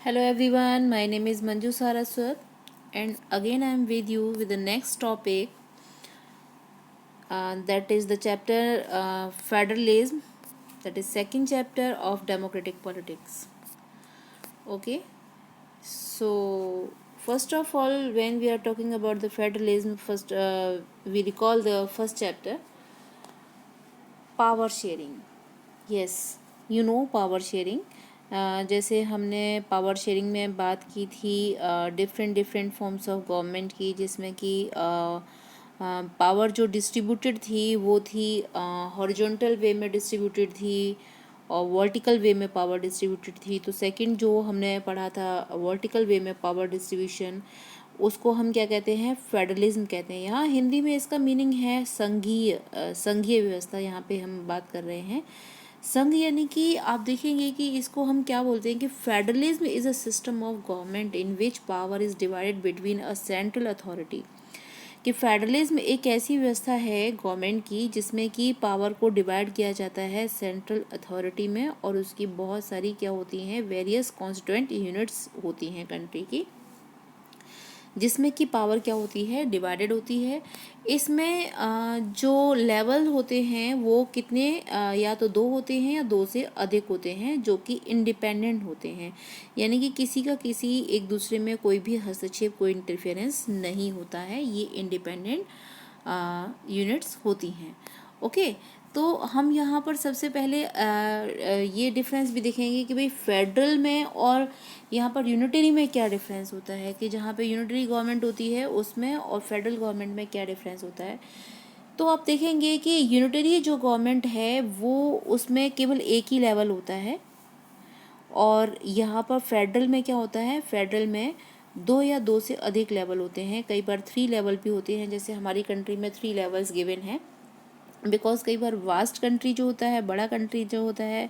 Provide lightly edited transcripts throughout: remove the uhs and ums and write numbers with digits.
Hello everyone, my name is Manju Saraswat and again I am with you with the next topic, that is the chapter federalism, that is second chapter of democratic politics. Okay, so first of all, when we are talking about the federalism, first we recall the first chapter, power sharing. Yes, you know power sharing. जैसे हमने power sharing में बात की थी different different forms of government की, जिसमें कि power जो डिस्ट्रीब्यूटेड थी वो थी हॉरिजॉन्टल वे में डिस्ट्रीब्यूटेड थी और वर्टिकल वे में पावर डिस्ट्रीब्यूटेड थी. तो सेकंड जो हमने पढ़ा था वर्टिकल वे में पावर डिस्ट्रीब्यूशन, उसको हम क्या कहते हैं, फेडरलिज्म कहते हैं. यहाँ हिंदी में इसका मीनिंग है संघीय व्यवस्था. यहाँ पे हम बात कर रहे हैं संघ, यानी कि आप देखेंगे कि इसको हम क्या बोलते हैं कि federalism is a system of government in which power is divided between a central authority. कि फेडरलिज्म एक ऐसी व्यवस्था है गवर्नमेंट की जिसमें कि पावर को डिवाइड किया जाता है सेंट्रल अथॉरिटी में, और उसकी बहुत सारी क्या होती हैं, वेरियस कॉन्स्टिट्यूएंट यूनिट्स होती हैं कंट्री की, जिसमें कि पावर क्या होती है, डिवाइडेड होती है. इसमें जो लेवल होते हैं वो कितने, या तो दो होते हैं या दो से अधिक होते हैं, जो कि इंडिपेंडेंट होते हैं. यानी कि किसी का किसी एक दूसरे में कोई भी हस्तक्षेप, कोई इंटरफेरेंस नहीं होता है. ये इंडिपेंडेंट यूनिट्स होती हैं. ओके, तो हम यहाँ पर सबसे पहले ये डिफरेंस भी देखेंगे कि भाई फेडरल में और यहाँ पर यूनिटरी में क्या डिफरेंस होता है, कि जहाँ पे यूनिटरी गवर्नमेंट होती है उसमें और फेडरल गवर्नमेंट में क्या डिफरेंस होता है. तो आप देखेंगे कि यूनिटरी जो गवर्नमेंट है वो उसमें केवल एक ही लेवल होता है, और यहाँ पर फेडरल में क्या होता है, फेडरल में दो या दो से अधिक लेवल होते हैं. कई बार 3 लेवल भी होते हैं, जैसे हमारी कंट्री में 3 लेवल्स गिवन हैं. बिकॉज कई बार वास्ट कंट्री जो होता है, बड़ा कंट्री जो होता है,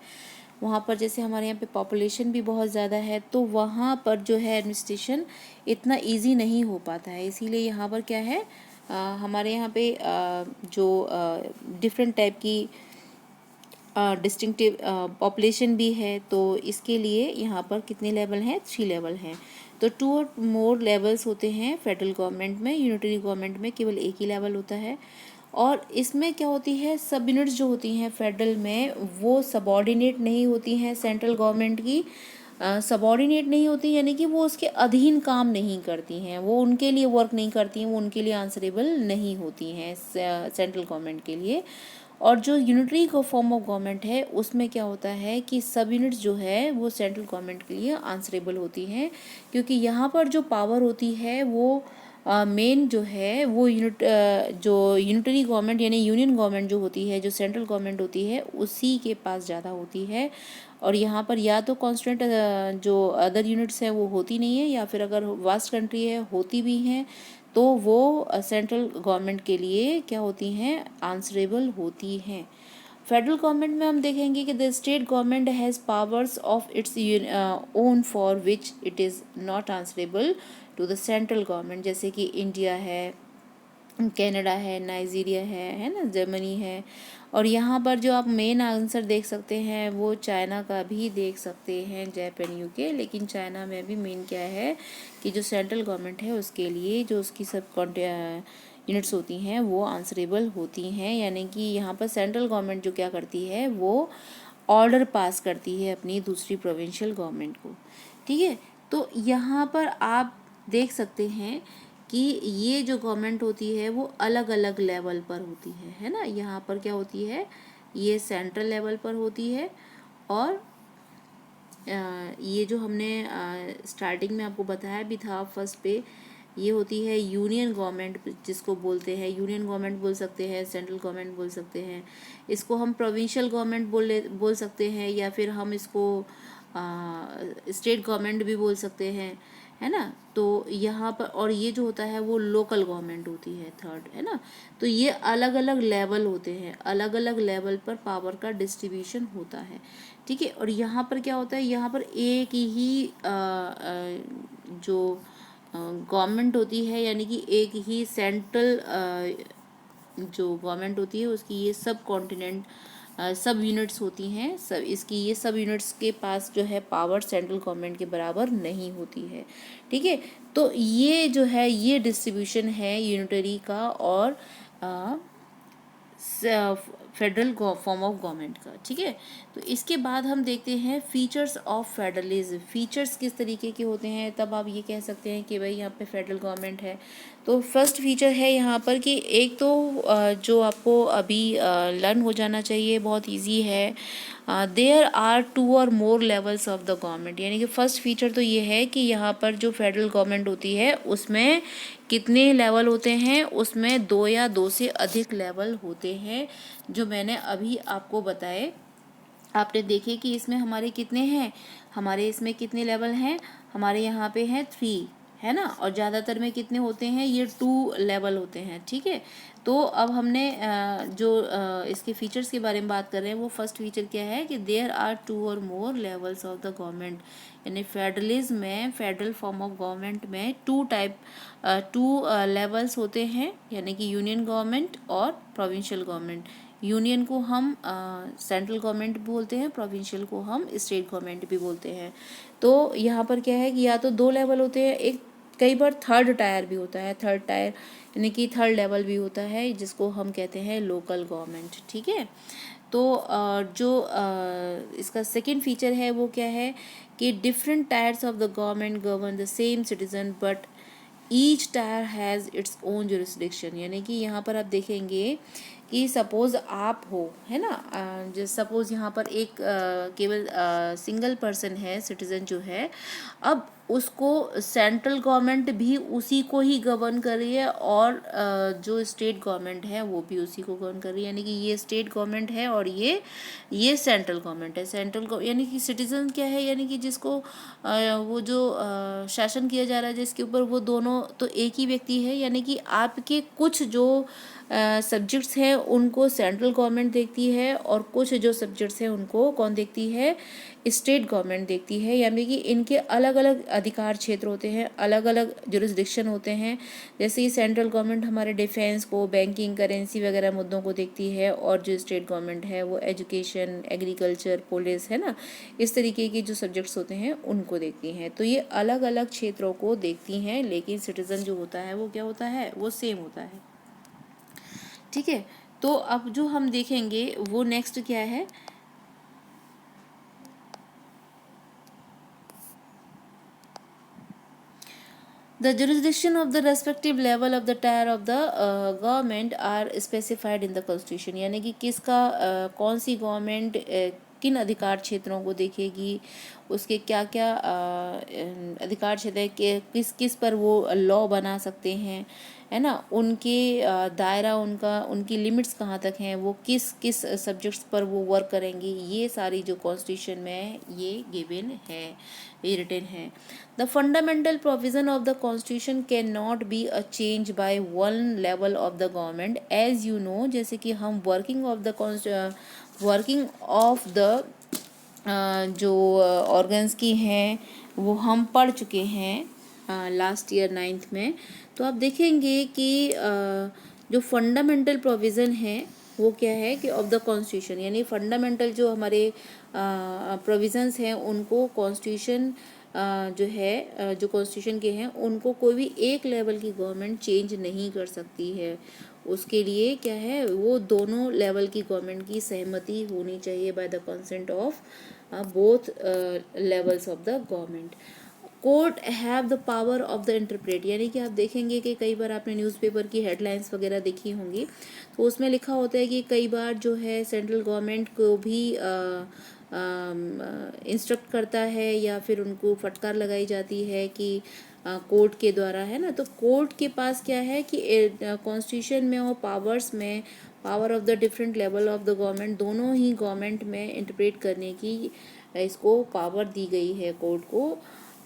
वहाँ पर जैसे हमारे यहाँ पे पॉपुलेशन भी बहुत ज़्यादा है, तो वहाँ पर जो है एडमिनिस्ट्रेशन इतना इजी नहीं हो पाता है. इसीलिए यहाँ पर क्या है, हमारे यहाँ पे जो डिफरेंट टाइप की डिस्टिंक्टिव पॉपुलेशन भी है, तो इसके लिए यहाँ पर कितने लेवल हैं, 3 लेवल हैं. तो 2 और मोर लेवल्स होते हैं फेडरल गवर्नमेंट में. यूनिटरी गवर्नमेंट में केवल एक ही लेवल होता है. और इसमें क्या होती है, सब यूनिट्स जो होती हैं फेडरल में वो सबॉर्डिनेट नहीं होती हैं सेंट्रल गवर्नमेंट की. सबॉर्डिनेट नहीं होती यानी कि वो उसके अधीन काम नहीं करती हैं, वो उनके लिए वर्क नहीं करती हैं, वो उनके लिए आंसरेबल नहीं होती हैं सेंट्रल गवर्नमेंट के लिए. और जो यूनिटरी को फॉर्म ऑफ गवर्नमेंट है उसमें क्या होता है कि सब यूनिट्स जो है वो सेंट्रल गवर्नमेंट के लिए आंसरेबल होती हैं, क्योंकि यहाँ पर जो पावर होती है वो मेन जो है वो जो यूनिटरी गवर्नमेंट यानी यूनियन गवर्नमेंट जो होती है, जो सेंट्रल गवर्नमेंट होती है, उसी के पास ज़्यादा होती है. और यहाँ पर या तो कॉन्स्टिट्यूंट जो अदर यूनिट्स हैं वो होती नहीं है, या फिर अगर वास्ट कंट्री है होती भी हैं तो वो सेंट्रल गवर्नमेंट के लिए क्या होती हैं, आंसरेबल होती हैं. फेडरल गवर्नमेंट में हम देखेंगे कि the state government has powers of its own for which it is not answerable to the central government. जैसे कि इंडिया है, कनाडा है, नाइजीरिया है ना, जर्मनी है. और यहाँ पर जो आप मेन आंसर देख सकते हैं वो चाइना का भी देख सकते हैं, जापान, यूके. लेकिन चाइना में भी मेन क्या है कि जो सेंट्रल गवर्नमेंट है उसके लिए जो उसकी सब यूनिट्स होती हैं वो आंसरेबल होती हैं. यानी कि यहाँ पर सेंट्रल गवर्नमेंट जो क्या करती है वो ऑर्डर पास करती है अपनी दूसरी प्रोविंशियल गवर्नमेंट को. ठीक है, तो यहाँ पर आप देख सकते हैं कि ये जो गवर्नमेंट होती है वो अलग अलग लेवल पर होती है ना. यहाँ पर क्या होती है, ये सेंट्रल लेवल पर होती है, और ये जो हमने स्टार्टिंग में आपको बताया भी था फर्स्ट पे, ये होती है यूनियन गवर्नमेंट, जिसको बोलते हैं यूनियन गवर्नमेंट बोल सकते हैं, सेंट्रल गवर्नमेंट बोल सकते हैं, इसको हम प्रोविंशियल गवर्नमेंट बोल सकते हैं, या फिर हम इसको स्टेट गवर्नमेंट भी बोल सकते हैं, है ना. तो यहाँ पर और ये जो होता है वो लोकल गवर्नमेंट होती है थर्ड, है ना. तो ये अलग अलग लेवल होते हैं, अलग अलग लेवल पर पावर का डिस्ट्रीब्यूशन होता है. ठीक है, और यहाँ पर क्या होता है, यहाँ पर एक ही जो गवर्नमेंट होती है, यानी कि एक ही सेंट्रल जो गवर्नमेंट होती है उसकी ये सब कॉन्टिनेंट सब यूनिट्स होती हैं, सब इसकी ये सब यूनिट्स के पास जो है पावर सेंट्रल गवर्नमेंट के बराबर नहीं होती है। ठीक है, तो ये जो है ये डिस्ट्रीब्यूशन है यूनिटरी का और फेडरल फॉर्म ऑफ गवर्नमेंट का। ठीक है, तो इसके बाद हम देखते हैं फीचर्स ऑफ फेडरलिज्म। फीचर्स किस तरीके के होते हैं, तब आप ये कह सकते हैं कि भाई यहाँ पे फेडरल गवर्नमेंट है। तो फर्स्ट फीचर है यहाँ पर कि एक तो जो आपको अभी लर्न हो जाना चाहिए, बहुत इजी है, देयर आर 2 और मोर लेवल्स ऑफ द गवर्नमेंट। यानी कि फर्स्ट फीचर तो ये है कि यहाँ पर जो फेडरल गवर्नमेंट होती है उसमें कितने लेवल होते हैं, उसमें 2 या 2 से अधिक लेवल होते हैं, जो मैंने अभी आपको बताए। आपने देखे कि इसमें हमारे कितने हैं, हमारे इसमें कितने लेवल हैं, हमारे यहाँ पे हैं 3, है ना, और ज़्यादातर में कितने होते हैं, ये 2 लेवल होते हैं। ठीक है, तो अब हमने जो इसके फीचर्स के बारे में बात कर रहे हैं, वो फर्स्ट फीचर क्या है कि देयर आर 2 और मोर लेवल्स ऑफ द गवर्नमेंट। यानी फेडरलिज्म में, फेडरल फॉर्म ऑफ गवर्नमेंट में 2 लेवल्स होते हैं, यानी कि यूनियन गवर्नमेंट और प्रोविंशियल गवर्नमेंट। यूनियन को हम सेंट्रल गवर्नमेंट भी बोलते हैं, प्रोविंशियल को हम स्टेट गवर्नमेंट भी बोलते हैं। तो यहाँ पर क्या है कि या तो 2 लेवल होते हैं, एक कई बार थर्ड टायर भी होता है, थर्ड टायर यानी कि थर्ड लेवल भी होता है, जिसको हम कहते हैं लोकल गवर्नमेंट। ठीक है, तो जो इसका सेकंड फीचर है वो क्या है कि different tyres of the government govern the same citizen but each tyre has its own jurisdiction. यानी कि यहाँ पर आप देखेंगे कि सपोज़ आप हो, है ना, जैसे सपोज़ यहाँ पर एक केवल सिंगल पर्सन है, सिटीज़न जो है, अब उसको सेंट्रल गवर्नमेंट भी उसी को ही गवर्न कर रही है और जो स्टेट गवर्नमेंट है वो भी उसी को गवर्न कर रही है। यानी कि ये स्टेट गवर्नमेंट है और ये सेंट्रल गवर्नमेंट है। सेंट्रल यानी कि सिटीज़न क्या है, यानी कि जिसको वो जो शासन किया जा रहा है जिसके ऊपर, वो दोनों तो एक ही व्यक्ति है। यानी कि आपके कुछ जो सब्जेक्ट्स हैं उनको सेंट्रल गवर्नमेंट देखती है और कुछ जो सब्जेक्ट्स हैं उनको कौन देखती है, स्टेट गवर्नमेंट देखती है। यानी कि इनके अलग अलग अधिकार क्षेत्र होते हैं, अलग अलग जुरिस्डिक्शन होते हैं। जैसे कि सेंट्रल गवर्नमेंट हमारे डिफेंस को, बैंकिंग, करेंसी वगैरह मुद्दों को देखती है, और जो स्टेट गवर्नमेंट है वो एजुकेशन, एग्रीकल्चर, पुलिस, है ना, इस तरीके के जो सब्जेक्ट्स होते हैं उनको देखती हैं। तो ये अलग अलग क्षेत्रों को देखती हैं, लेकिन सिटीज़न जो होता है वो क्या होता है, वो सेम होता है। ठीक है, तो अब जो हम देखेंगे वो नेक्स्ट क्या है, The jurisdiction of the respective level of the tier of the government are specified in the constitution। यानी कि किसका कौन सी गवर्नमेंट किन अधिकार क्षेत्रों को देखेगी, उसके क्या क्या अधिकार क्षेत्र है, किस किस पर वो लॉ बना सकते हैं, है ना, उनके दायरा, उनकी लिमिट्स कहाँ तक हैं, वो किस किस सब्जेक्ट्स पर वो वर्क करेंगी, ये सारी जो कॉन्स्टिट्यूशन में ये गिवन है, ये रिटन है। The fundamental provision of the constitution cannot be a change by one level of the government. As you know, जैसे कि हम वर्किंग ऑफ द जो ऑर्गन्स की हैं वो हम पढ़ चुके हैं लास्ट ईयर 9th में। तो आप देखेंगे कि जो फंडामेंटल प्रोविज़न है वो क्या है कि ऑफ द कॉन्स्टिट्यूशन, यानी फंडामेंटल जो हमारे प्रोविज़न्स हैं उनको कॉन्स्टिट्यूशन जो है जो कॉन्स्टिट्यूशन के हैं उनको कोई भी एक लेवल की गवर्नमेंट चेंज नहीं कर सकती है। उसके लिए क्या है, वो दोनों लेवल की गवर्नमेंट की सहमति होनी चाहिए by the consent of both levels of the government. Court have the power of the interpret. यानी कि आप देखेंगे कि कई बार आपने न्यूज़पेपर की हेडलाइंस वगैरह देखी होंगी, तो उसमें लिखा होता है कि कई बार जो है सेंट्रल गवर्नमेंट को भी इंस्ट्रक्ट करता है या फिर उनको फटकार लगाई जाती है कि कोर्ट के द्वारा, है ना। तो कोर्ट के पास क्या है कि कॉन्स्टिट्यूशन में और पावर्स में, power of the different level of the government, दोनों ही गवर्नमेंट में इंटरप्रेट करने की इसको पावर दी गई है कोर्ट को।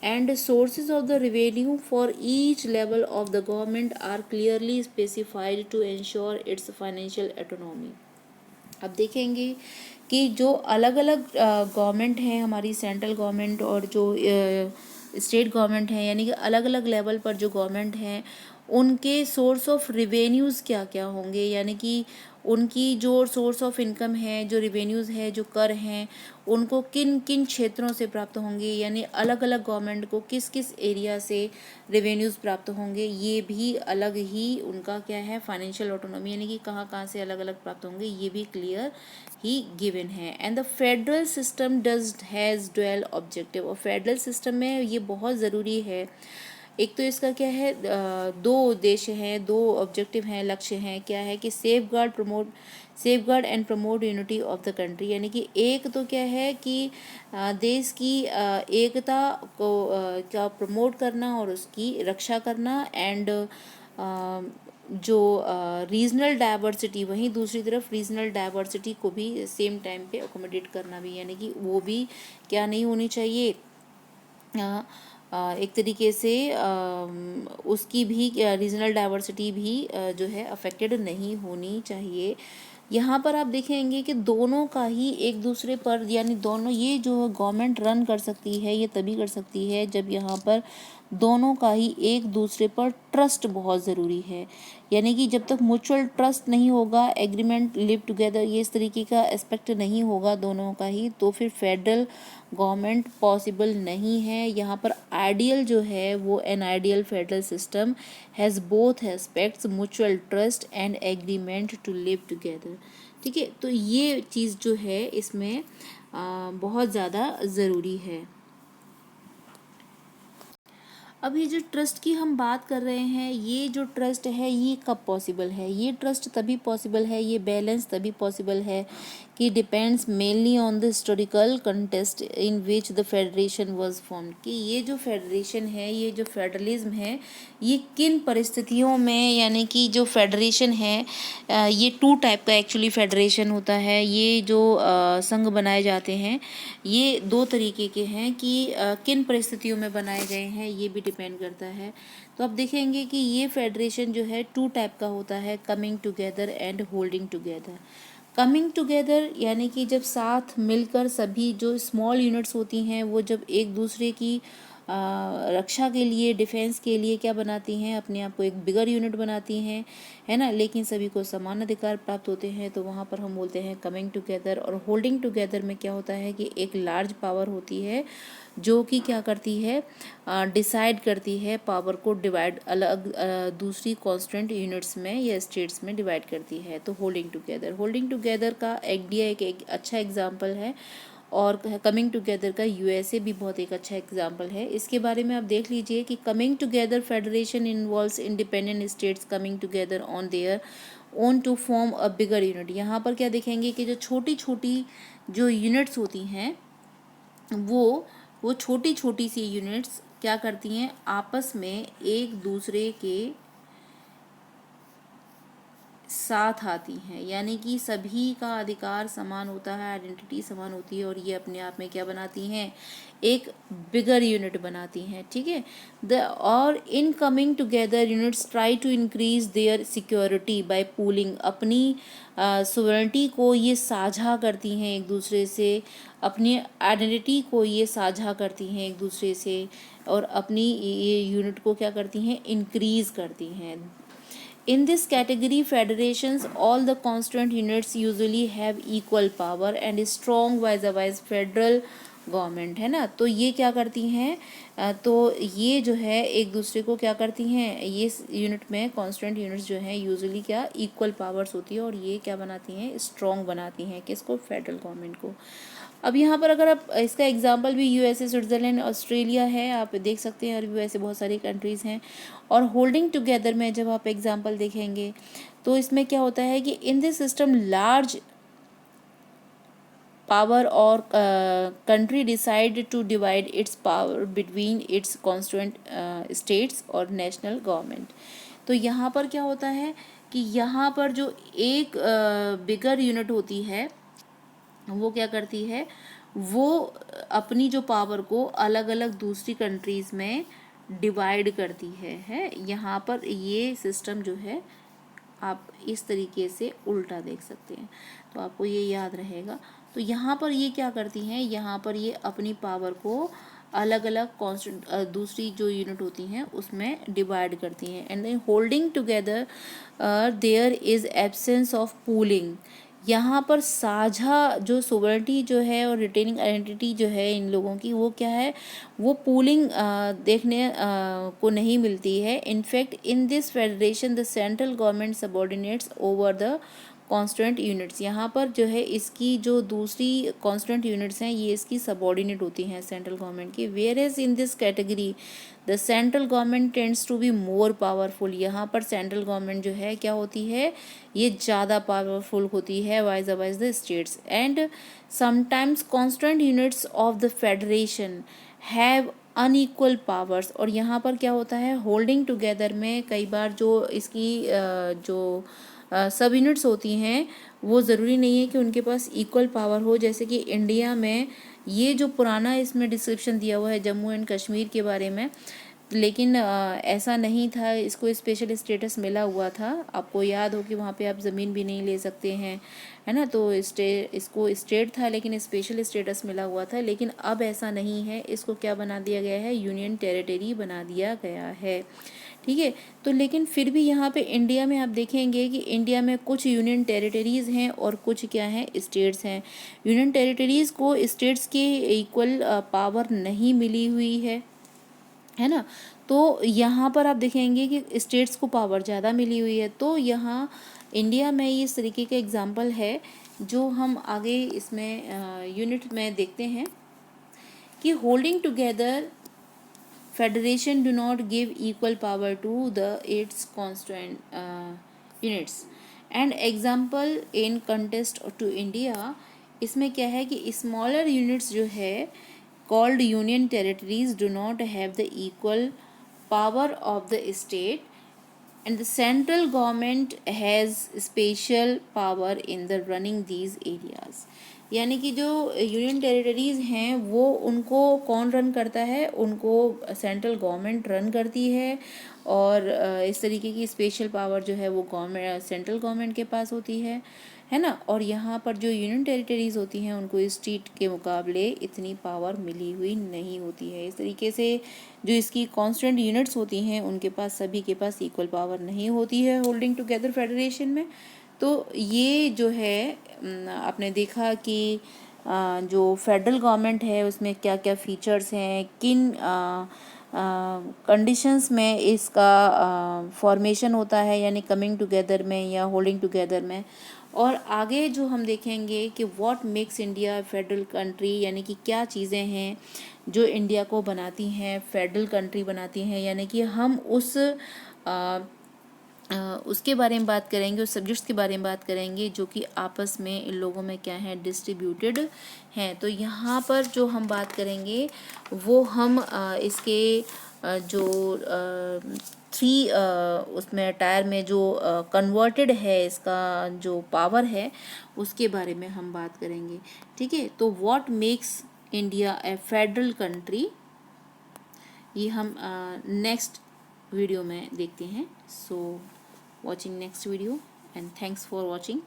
And sources of the revenue for each level of the government are clearly specified to ensure its financial autonomy. अब देखेंगे कि जो अलग अलग गवर्नमेंट हैं, हमारी सेंट्रल गवर्नमेंट और जो स्टेट गवर्नमेंट है, यानी कि अलग अलग लेवल पर जो गवर्नमेंट हैं उनके सोर्स ऑफ रिवेन्यूज़ क्या क्या होंगे, यानी कि उनकी जो सोर्स ऑफ इनकम है, जो रिवेन्यूज़ है, जो कर हैं, उनको किन किन क्षेत्रों से प्राप्त होंगे, यानी अलग अलग गवर्नमेंट को किस किस एरिया से रेवेन्यूज़ प्राप्त होंगे, ये भी अलग ही उनका क्या है फाइनेंशियल ऑटोनॉमी, यानी कि कहाँ कहाँ से अलग अलग प्राप्त होंगे, ये भी क्लियर ही गिवन है। And the federal system does has dual objective, और फेडरल सिस्टम में ये बहुत ज़रूरी है। एक तो इसका क्या है, दो उद्देश्य हैं, दो ऑब्जेक्टिव हैं, लक्ष्य हैं। क्या है कि safe guard and promote unity of the country, यानी कि एक तो क्या है कि देश की एकता को क्या प्रमोट करना और उसकी रक्षा करना, एंड जो रीजनल डाइवर्सिटी, वहीं दूसरी तरफ रीजनल डाइवर्सिटी को भी सेम टाइम पे अकोमोडेट करना भी, यानी कि वो भी क्या नहीं होनी चाहिए, एक तरीके से उसकी भी रीजनल डाइवर्सिटी भी जो है अफेक्टेड नहीं होनी चाहिए। यहाँ पर आप देखेंगे कि दोनों का ही एक दूसरे पर, यानी दोनों, ये जो गवर्नमेंट रन कर सकती है ये तभी कर सकती है जब यहाँ पर दोनों का ही एक दूसरे पर ट्रस्ट बहुत ज़रूरी है। यानी कि जब तक म्यूचुअल ट्रस्ट नहीं होगा, एग्रीमेंट, लिव टुगेदर, ये इस तरीके का एस्पेक्ट नहीं होगा दोनों का ही, तो फिर फेडरल गवर्नमेंट पॉसिबल नहीं है। यहाँ पर आइडियल जो है वो an ideal federal system has both aspects, mutual trust and agreement to live together. ठीक है, तो ये चीज़ जो है इसमें बहुत ज़्यादा ज़रूरी है। अब ये जो ट्रस्ट की हम बात कर रहे हैं, ये जो ट्रस्ट है ये कब पॉसिबल है, ये ट्रस्ट तभी पॉसिबल है, ये बैलेंस तभी पॉसिबल है कि depends mainly on the historical contest in which the federation was formed, कि ये जो फेडरेशन है, ये जो फेडरलिज्म है, ये किन परिस्थितियों में, यानी कि जो फेडरेशन है ये टू टाइप का एक्चुअली फेडरेशन होता है। ये जो संघ बनाए जाते हैं ये दो तरीके के हैं कि किन परिस्थितियों में बनाए गए हैं ये भी डिपेंड करता है। तो आप देखेंगे कि ये फेडरेशन जो है टू टाइप का होता है, coming together and holding together. Coming together यानी कि जब साथ मिलकर सभी जो स्मॉल यूनिट्स होती हैं वो जब एक दूसरे की रक्षा के लिए, डिफेंस के लिए क्या बनाती हैं, अपने आप को एक बिगर यूनिट बनाती हैं, है ना, लेकिन सभी को समान अधिकार प्राप्त होते हैं, तो वहाँ पर हम बोलते हैं कमिंग टुगेदर। और होल्डिंग टुगेदर में क्या होता है कि एक लार्ज पावर होती है जो कि क्या करती है, डिसाइड करती है, पावर को डिवाइड अलग दूसरी कॉन्स्टेंट यूनिट्स में या स्टेट्स में डिवाइड करती है। तो होल्डिंग टुगेदर का इंडिया एक अच्छा एग्जाम्पल है, और कमिंग टुगेदर का यूएसए भी बहुत एक अच्छा एग्जाम्पल है। इसके बारे में आप देख लीजिए कि coming together federation involves independent states coming together on their own to form a bigger unit. यहाँ पर क्या देखेंगे कि जो छोटी छोटी जो यूनिट्स होती हैं वो छोटी छोटी सी यूनिट्स क्या करती हैं, आपस में एक दूसरे के साथ आती हैं, यानी कि सभी का अधिकार समान होता है, आइडेंटिटी समान होती है, और ये अपने आप में क्या बनाती हैं, एक बिगर यूनिट बनाती हैं। ठीक है, और in coming together units try to increase their security by pooling, अपनी सोवरेनिटी को ये साझा करती हैं एक दूसरे से, अपनी आइडेंटिटी को ये साझा करती हैं एक दूसरे से, और अपनी ये यूनिट को क्या करती हैं, इंक्रीज करती हैं। In this category, federations, all the constituent units usually have equal power and strong vice federal government, है ना। तो ये क्या करती हैं, तो ये जो है एक दूसरे को क्या करती हैं, ये यूनिट में कॉन्स्टेंट यूनिट्स जो हैं यूजुअली क्या इक्वल पावर्स होती है, और ये क्या बनाती हैं, स्ट्रॉन्ग बनाती हैं किसको, फेडरल गवर्नमेंट को। अब यहाँ पर अगर आप इसका एग्जांपल भी यूएसए, स्विट्ज़रलैंड, ऑस्ट्रेलिया है, आप देख सकते हैं, और भी वैसे बहुत सारी कंट्रीज़ हैं। और होल्डिंग टुगेदर में जब आप एग्जांपल देखेंगे तो इसमें क्या होता है कि in this system large power और country decide to divide its power between its constituent states और नेशनल गवर्नमेंट। तो यहाँ पर क्या होता है कि यहाँ पर जो एक बिगर यूनिट होती है वो क्या करती है, वो अपनी जो पावर को अलग अलग दूसरी कंट्रीज़ में डिवाइड करती है। यहाँ पर ये सिस्टम जो है आप इस तरीके से उल्टा देख सकते हैं, तो आपको ये याद रहेगा। तो यहाँ पर ये क्या करती हैं, यहाँ पर ये अपनी पावर को अलग अलग कॉन्स्टेंट दूसरी जो यूनिट होती हैं उसमें डिवाइड करती हैं। And then holding together there is absence of pooling. यहाँ पर साझा जो सोवरेनिटी जो है और रिटेनिंग आइडेंटिटी जो है इन लोगों की, वो क्या है, वो पूलिंग देखने को नहीं मिलती है। In fact in this federation the central government subordinates over the constant units. यहाँ पर जो है इसकी जो दूसरी कॉन्स्टेंट यूनिट्स हैं ये इसकी सबऑर्डिनेट होती हैं सेंट्रल गवर्नमेंट की। Whereas in this category the central government tends to be more powerful. यहाँ पर सेंट्रल गवर्नमेंट जो है क्या होती है, ये ज़्यादा पावरफुल होती है wise the states. And sometimes constant units of the federation have unequal powers. और यहाँ पर क्या होता है, होल्डिंग टुगेदर में कई बार जो इसकी जो सब यूनिट्स होती हैं वो ज़रूरी नहीं है कि उनके पास इक्वल पावर हो। जैसे कि इंडिया में ये जो पुराना इसमें डिस्क्रिप्शन दिया हुआ है जम्मू एंड कश्मीर के बारे में, लेकिन ऐसा नहीं था, इसको स्पेशल स्टेटस मिला हुआ था। आपको याद हो कि वहाँ पे आप ज़मीन भी नहीं ले सकते हैं, है ना, तो इसको स्टेट था लेकिन स्पेशल स्टेटस मिला हुआ था। लेकिन अब ऐसा नहीं है, इसको क्या बना दिया गया है, यूनियन टेरिटरी बना दिया गया है। ठीक है, तो लेकिन फिर भी यहाँ पे इंडिया में आप देखेंगे कि इंडिया में कुछ यूनियन टेरिटरीज़ हैं और कुछ क्या हैं, स्टेट्स हैं। यूनियन टेरिटरीज़ को स्टेट्स के इक्वल पावर नहीं मिली हुई है ना। तो यहाँ पर आप देखेंगे कि स्टेट्स को पावर ज़्यादा मिली हुई है। तो यहाँ इंडिया में ये इस तरीके का एग्जाम्पल है जो हम आगे इसमें यूनिट में देखते हैं कि holding together federation do not give equal power to the its constituent units and example in context to India. इसमें क्या है कि स्मॉलर यूनिट्स जो है called union territories do not have the equal power of the state and the central government has special power in the running these areas। यानी कि जो union territories हैं वो उनको कौन रन करता है, उनको सेंट्रल गवर्नमेंट रन करती है। और इस तरीके की स्पेशल पावर जो है वो गवर्नमेंट सेंट्रल गवर्नमेंट के पास होती है ना। और यहाँ पर जो यूनियन टेरिटरीज़ होती हैं उनको स्टेट के मुकाबले इतनी पावर मिली हुई नहीं होती है। इस तरीके से जो इसकी कॉन्स्टेंट यूनिट्स होती हैं उनके पास सभी के पास इक्वल पावर नहीं होती है होल्डिंग टुगेदर फेडरेशन में। तो ये जो है आपने देखा कि जो फेडरल गवर्नमेंट है उसमें क्या क्या फीचर्स हैं, किन कंडीशंस में इसका फॉर्मेशन होता है, यानी कमिंग टुगेदर में या होल्डिंग टुगेदर में। और आगे जो हम देखेंगे कि what makes India federal country, यानी कि क्या चीज़ें हैं जो इंडिया को बनाती हैं फेडरल कंट्री बनाती हैं, यानी कि हम उसके बारे में बात करेंगे, उस सब्जेक्ट्स के बारे में बात करेंगे जो कि आपस में इन लोगों में क्या है, डिस्ट्रीब्यूटेड हैं। तो यहाँ पर जो हम बात करेंगे वो हम इसके जो 3 उसमें टायर में जो कन्वर्टेड है इसका जो पावर है उसके बारे में हम बात करेंगे। ठीक है, तो what makes India A federal country, ये हम नेक्स्ट वीडियो में देखते हैं। सो watching next video and thanks for watching।